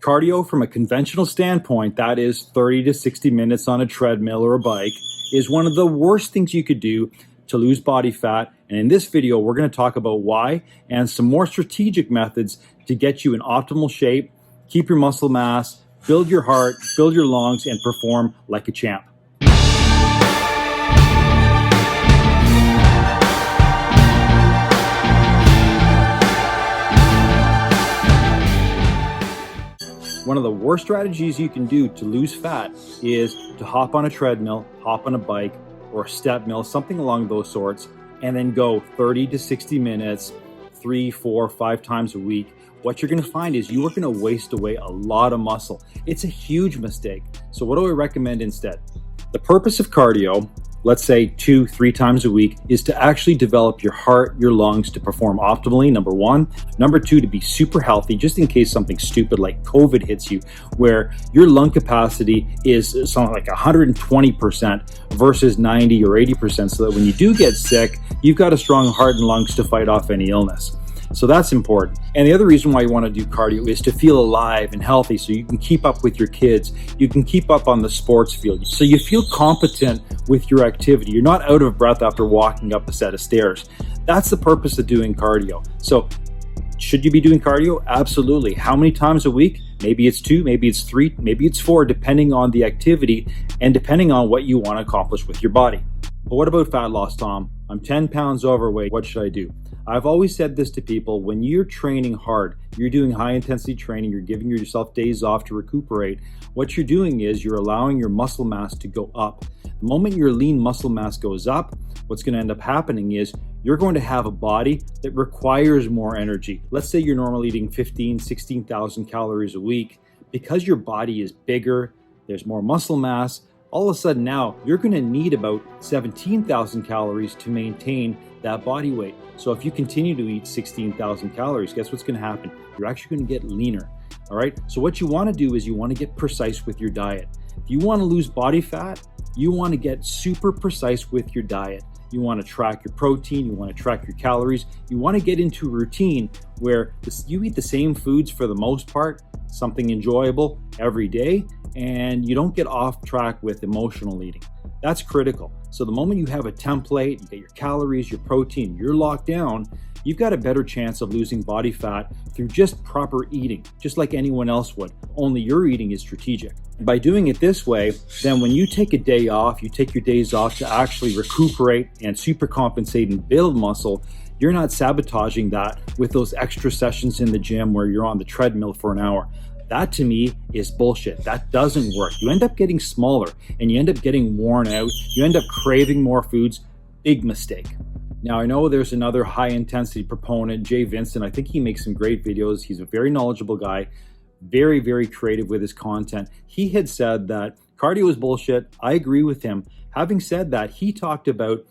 Cardio from a conventional standpoint, that is 30 to 60 minutes on a treadmill or a bike, is one of the worst things you could do to lose body fat. And in this video, we're going to talk about why and some more strategic methods to get you in optimal shape, keep your muscle mass, build your heart, build your lungs, and perform like a champ. One of the worst strategies you can do to lose fat is to hop on a treadmill, hop on a bike, or a step mill, something along those sorts, and then go 30 to 60 minutes, 3, 4, 5 times a week. What you're going to find is you are going to waste away a lot of muscle. It's a huge mistake. So what do I recommend instead? The purpose of cardio, let's say 2, 3 times a week, is to actually develop your heart, your lungs to perform optimally, number one. Number two, to be super healthy, just in case something stupid like COVID hits you, where your lung capacity is something like 120% versus 90 or 80%, so that when you do get sick, you've got a strong heart and lungs to fight off any illness. So that's important. And the other reason why you want to do cardio is to feel alive and healthy, so you can keep up with your kids, you can keep up on the sports field, so you feel competent with your activity. You're not out of breath after walking up a set of stairs. That's the purpose of doing cardio. So should you be doing cardio? Absolutely. How many times a week? Maybe it's 2, maybe it's 3, maybe it's 4, depending on the activity and depending on what you want to accomplish with your body. But what about fat loss, Tom? I'm 10 pounds overweight. What should I do? I've always said this to people: when you're training hard, you're doing high intensity training, you're giving yourself days off to recuperate, what you're doing is you're allowing your muscle mass to go up. The moment your lean muscle mass goes up, what's going to end up happening is you're going to have a body that requires more energy. Let's say you're normally eating 15, 16,000 calories a week. Because your body is bigger, there's more muscle mass, all of a sudden now you're going to need about 17,000 calories to maintain that body weight. So if you continue to eat 16,000 calories, guess what's going to happen? You're actually going to get leaner. All right. So what you want to do is you want to get precise with your diet. If you want to lose body fat, you want to get super precise with your diet. You want to track your protein, you want to track your calories, you want to get into a routine where you eat the same foods for the most part, something enjoyable every day, and you don't get off track with emotional eating. That's critical. So the moment you have a template, you get your calories, your protein, you're locked down, you've got a better chance of losing body fat through just proper eating, just like anyone else would, only your eating is strategic. By doing it this way, then when you take a day off, you take your days off to actually recuperate and super compensate and build muscle, you're not sabotaging that with those extra sessions in the gym where you're on the treadmill for an hour. That to me is bullshit. That doesn't work. You end up getting smaller and you end up getting worn out. You end up craving more foods. Big mistake. Now, I know there's another high intensity proponent, Jay Vincent. I think he makes some great videos. He's a very knowledgeable guy, very, very creative with his content. He had said that cardio is bullshit. I agree with him. Having said that, he talked about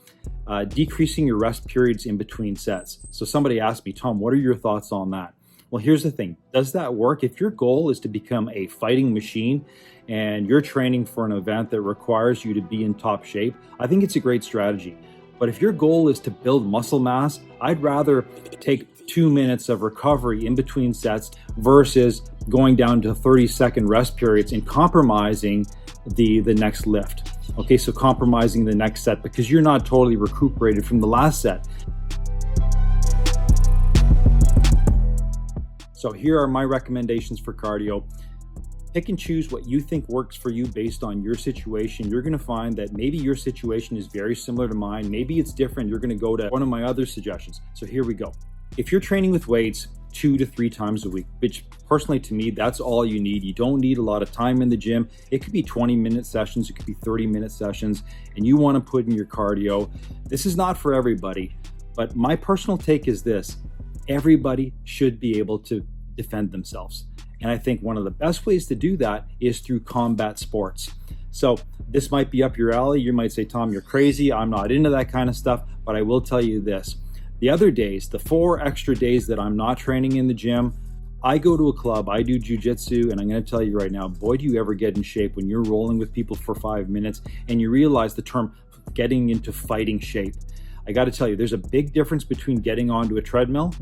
decreasing your rest periods in between sets. So somebody asked me, Tom, what are your thoughts on that? Well, here's the thing. Does that work? If your goal is to become a fighting machine and you're training for an event that requires you to be in top shape, I think it's a great strategy. But if your goal is to build muscle mass, I'd rather take 2 minutes of recovery in between sets versus going down to 30-second rest periods and compromising the next lift. Okay, so compromising the next set because you're not totally recuperated from the last set. So here are my recommendations for cardio. Pick and choose what you think works for you based on your situation. You're going to find that maybe your situation is very similar to mine. Maybe it's different. You're going to go to one of my other suggestions. So here we go. If you're training with weights 2 to 3 times a week, which personally to me, that's all you need. You don't need a lot of time in the gym. It could be 20-minute sessions. It could be 30-minute sessions. And you want to put in your cardio. This is not for everybody. But my personal take is this. Everybody should be able to defend themselves. And I think one of the best ways to do that is through combat sports. So this might be up your alley. You might say, Tom, you're crazy. I'm not into that kind of stuff. But I will tell you this. The other days, the 4 extra days that I'm not training in the gym, I go to a club, I do jujitsu, and I'm going to tell you right now, boy, do you ever get in shape when you're rolling with people for 5 minutes and you realize the term getting into fighting shape. I got to tell you, there's a big difference between getting onto a treadmill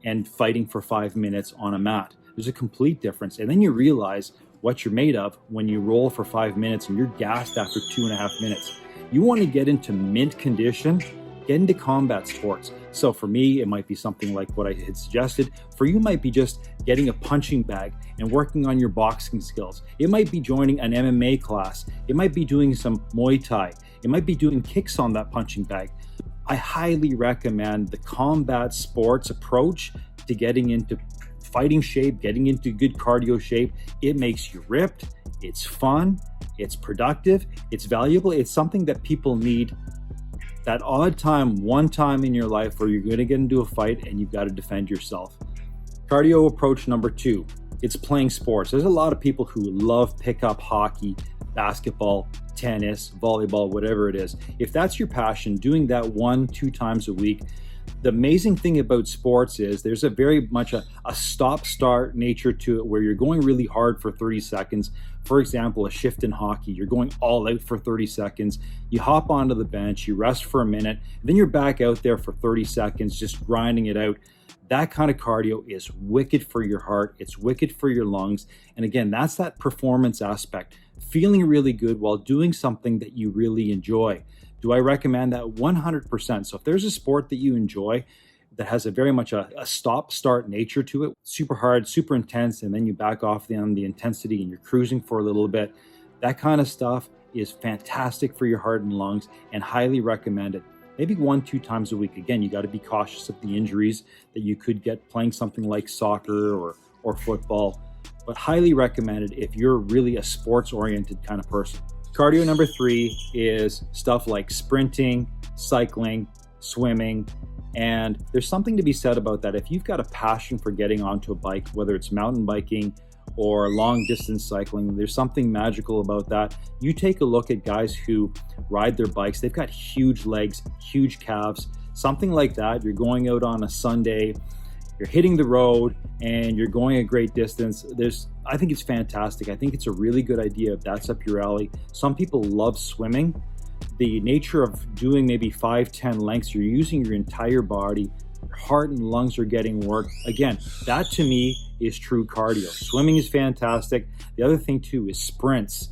and fighting for 5 minutes on a mat. There's a complete difference. And then you realize what you're made of when you roll for 5 minutes and you're gassed after 2.5 minutes. You want to get into mint condition, get into combat sports. So for me, it might be something like what I had suggested. For you, it might be just getting a punching bag and working on your boxing skills. It might be joining an MMA class. It might be doing some Muay Thai. It might be doing kicks on that punching bag. I highly recommend the combat sports approach to getting into fighting shape, getting into good cardio shape. It makes you ripped, it's fun, it's productive, it's valuable. It's something that people need. That odd time, one time in your life where you're going to get into a fight and you've got to defend yourself. Cardio approach number 2, it's playing sports. There's a lot of people who love pickup hockey, basketball, tennis, volleyball, whatever it is. If that's your passion, doing that 1-2 times a week. The amazing thing about sports is there's a very much a stop-start nature to it where you're going really hard for 30 seconds. For example, a shift in hockey, you're going all out for 30 seconds. You hop onto the bench, you rest for a minute, then you're back out there for 30 seconds, just grinding it out. That kind of cardio is wicked for your heart. It's wicked for your lungs. And again, that's that performance aspect, feeling really good while doing something that you really enjoy. Do I recommend that? 100%. So if there's a sport that you enjoy that has a very much a stop-start nature to it, super hard, super intense, and then you back off on the intensity and you're cruising for a little bit, that kind of stuff is fantastic for your heart and lungs and highly recommended. Maybe 1-2 times a week. Again, you got to be cautious of the injuries that you could get playing something like soccer or football, but highly recommended if you're really a sports-oriented kind of person. Cardio number 3 is stuff like sprinting, cycling, swimming, and there's something to be said about that. If you've got a passion for getting onto a bike, whether it's mountain biking or long distance cycling, there's something magical about that. You take a look at guys who ride their bikes, they've got huge legs, huge calves, something like that. You're going out on a Sunday, you're hitting the road and you're going a great distance. I think it's fantastic. I think it's a really good idea if that's up your alley. Some people love swimming. The nature of doing maybe 5-10 lengths, you're using your entire body, your heart and lungs are getting worked. Again, that to me is true cardio. Swimming is fantastic. The other thing too is sprints.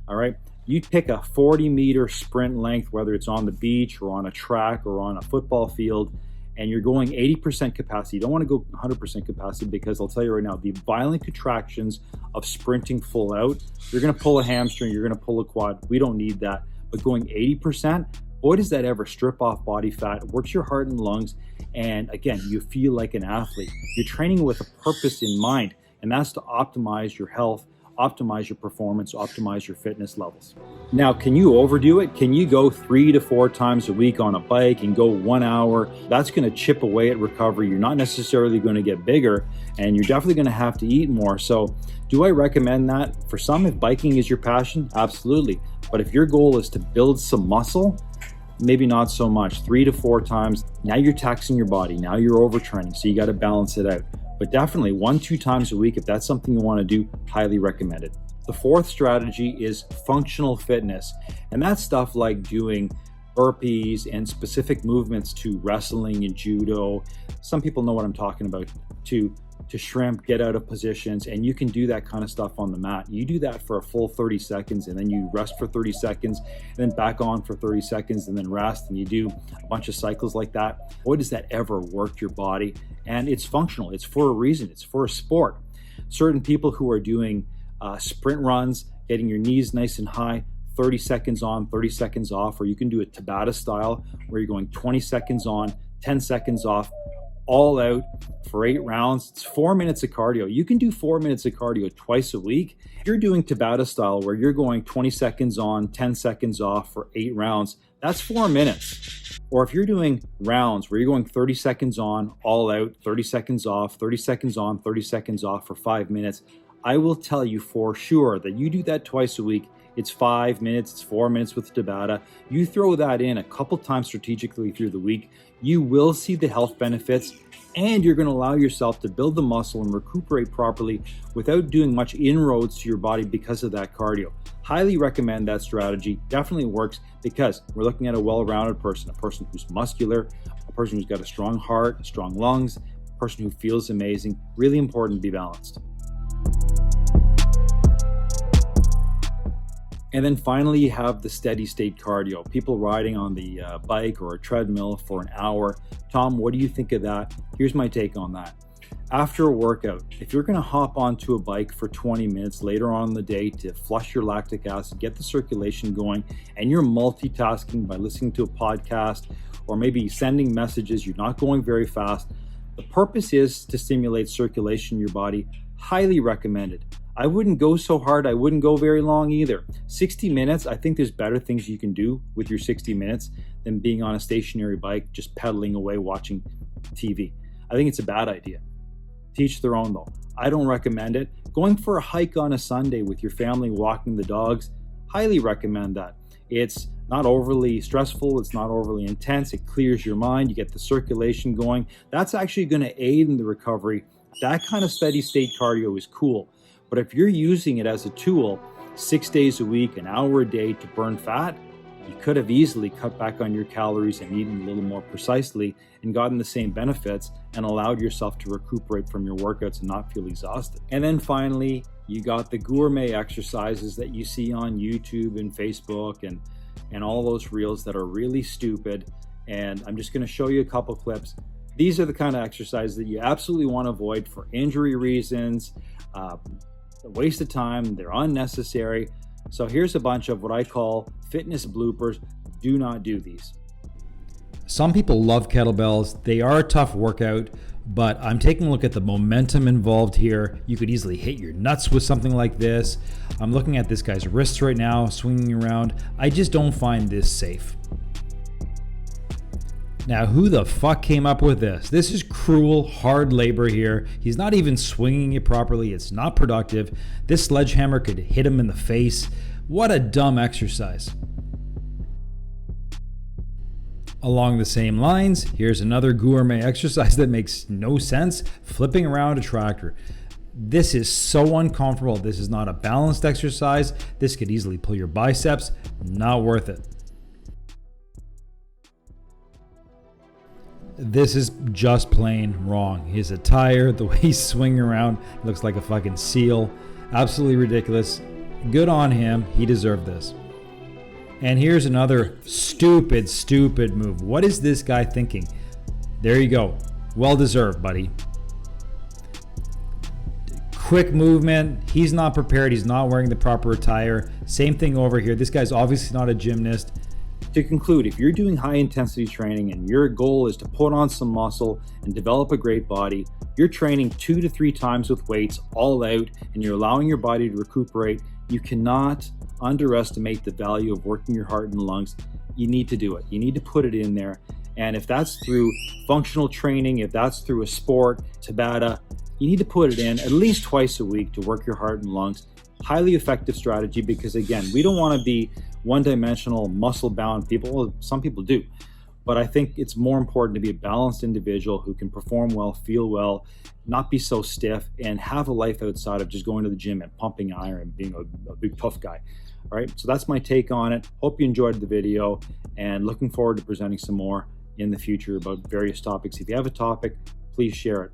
All right. You pick a 40-meter sprint length, whether it's on the beach or on a track or on a football field, and you're going 80% capacity. You don't want to go 100% capacity because I'll tell you right now, the violent contractions of sprinting full out, you're going to pull a hamstring, you're going to pull a quad. We don't need that. But going 80%, boy, does that ever strip off body fat, works your heart and lungs, and again, you feel like an athlete. You're training with a purpose in mind, and that's to optimize your health, optimize your performance, optimize your fitness levels. Now, can you overdo it? Can you go 3 to 4 times a week on a bike and go 1 hour? That's going to chip away at recovery. You're not necessarily going to get bigger, and you're definitely going to have to eat more. So do I recommend that? For some, if biking is your passion, absolutely. But if your goal is to build some muscle, maybe not so much. 3 to 4 times. Now you're taxing your body. Now you're overtraining. So you got to balance it out. But definitely 1-2 times a week, if that's something you want to do, highly recommended. The 4th strategy is functional fitness. And that's stuff like doing burpees and specific movements to wrestling and judo. Some people know what I'm talking about. To shrimp, get out of positions, and you can do that kind of stuff on the mat. You do that for a full 30 seconds and then you rest for 30 seconds and then back on for 30 seconds and then rest, and you do a bunch of cycles like that. Boy, does that ever work your body. And it's functional. It's for a reason. It's for a sport. Certain people who are doing sprint runs, getting your knees nice and high, 30 seconds on, 30 seconds off, or you can do a Tabata style where you're going 20 seconds on, 10 seconds off, all out for 8 rounds. It's 4 minutes of cardio. You can do 4 minutes of cardio twice a week. If you're doing Tabata style where you're going 20 seconds on, 10 seconds off for 8 rounds, that's 4 minutes. Or if you're doing rounds where you're going 30 seconds on, all out, 30 seconds off, 30 seconds on, 30 seconds off for 5 minutes, I will tell you for sure that you do that twice a week. It's 5 minutes, it's 4 minutes with Tabata. You throw that in a couple times strategically through the week, you will see the health benefits, and you're going to allow yourself to build the muscle and recuperate properly without doing much inroads to your body because of that cardio. Highly recommend that strategy. Definitely works because we're looking at a well-rounded person, a person who's muscular, a person who's got a strong heart, strong lungs, a person who feels amazing. Really important to be balanced. And then finally, you have the steady state cardio, people riding on the bike or a treadmill for an hour. Tom, what do you think of that? Here's my take on that. After a workout, if you're going to hop onto a bike for 20 minutes later on in the day to flush your lactic acid, get the circulation going, and you're multitasking by listening to a podcast or maybe sending messages, you're not going very fast, the purpose is to stimulate circulation in your body. Highly recommended. I wouldn't go so hard. I wouldn't go very long either. 60 minutes, I think there's better things you can do with your 60 minutes than being on a stationary bike, just pedaling away, watching TV. I think it's a bad idea. Teach their own though. I don't recommend it. Going for a hike on a Sunday with your family, walking the dogs, highly recommend that. It's not overly stressful. It's not overly intense. It clears your mind. You get the circulation going. That's actually going to aid in the recovery. That kind of steady state cardio is cool. But if you're using it as a tool 6 days a week, an hour a day to burn fat, you could have easily cut back on your calories and eaten a little more precisely and gotten the same benefits and allowed yourself to recuperate from your workouts and not feel exhausted. And then finally, you got the gourmet exercises that you see on YouTube and Facebook and all those reels that are really stupid. And I'm just going to show you a couple clips. These are the kind of exercises that you absolutely want to avoid for injury reasons, a waste of time, they're unnecessary. So here's a bunch of what I call fitness bloopers. Do not do these. Some people love kettlebells. They are a tough workout, but I'm taking a look at the momentum involved here. You could easily hit your nuts with something like this. I'm looking at this guy's wrists right now, swinging around. I just don't find this safe. Now, who the fuck came up with this? This is cruel, hard labor here. He's not even swinging it properly. It's not productive. This sledgehammer could hit him in the face. What a dumb exercise. Along the same lines, here's another gourmet exercise that makes no sense, flipping around a tractor. This is so uncomfortable. This is not a balanced exercise. This could easily pull your biceps. Not worth it. This is just plain wrong. His attire, the way he's swinging around, looks like a fucking seal. Absolutely ridiculous. Good on him. He deserved this. And here's another stupid move. What is this guy thinking? There you go. Well deserved, buddy. Quick movement. He's not prepared. He's not wearing the proper attire. Same thing over here. This guy's obviously not a gymnast. To conclude, if you're doing high intensity training and your goal is to put on some muscle and develop a great body, you're training 2 to 3 times with weights all out and you're allowing your body to recuperate, you cannot underestimate the value of working your heart and lungs. You need to do it. You need to put it in there. And if that's through functional training, if that's through a sport, Tabata, you need to put it in at least twice a week to work your heart and lungs. Highly effective strategy because, again, we don't want to be one-dimensional, muscle-bound people. Well, some people do. But I think it's more important to be a balanced individual who can perform well, feel well, not be so stiff, and have a life outside of just going to the gym and pumping iron and being a big tough guy. All right, so that's my take on it. Hope you enjoyed the video and looking forward to presenting some more in the future about various topics. If you have a topic, please share it.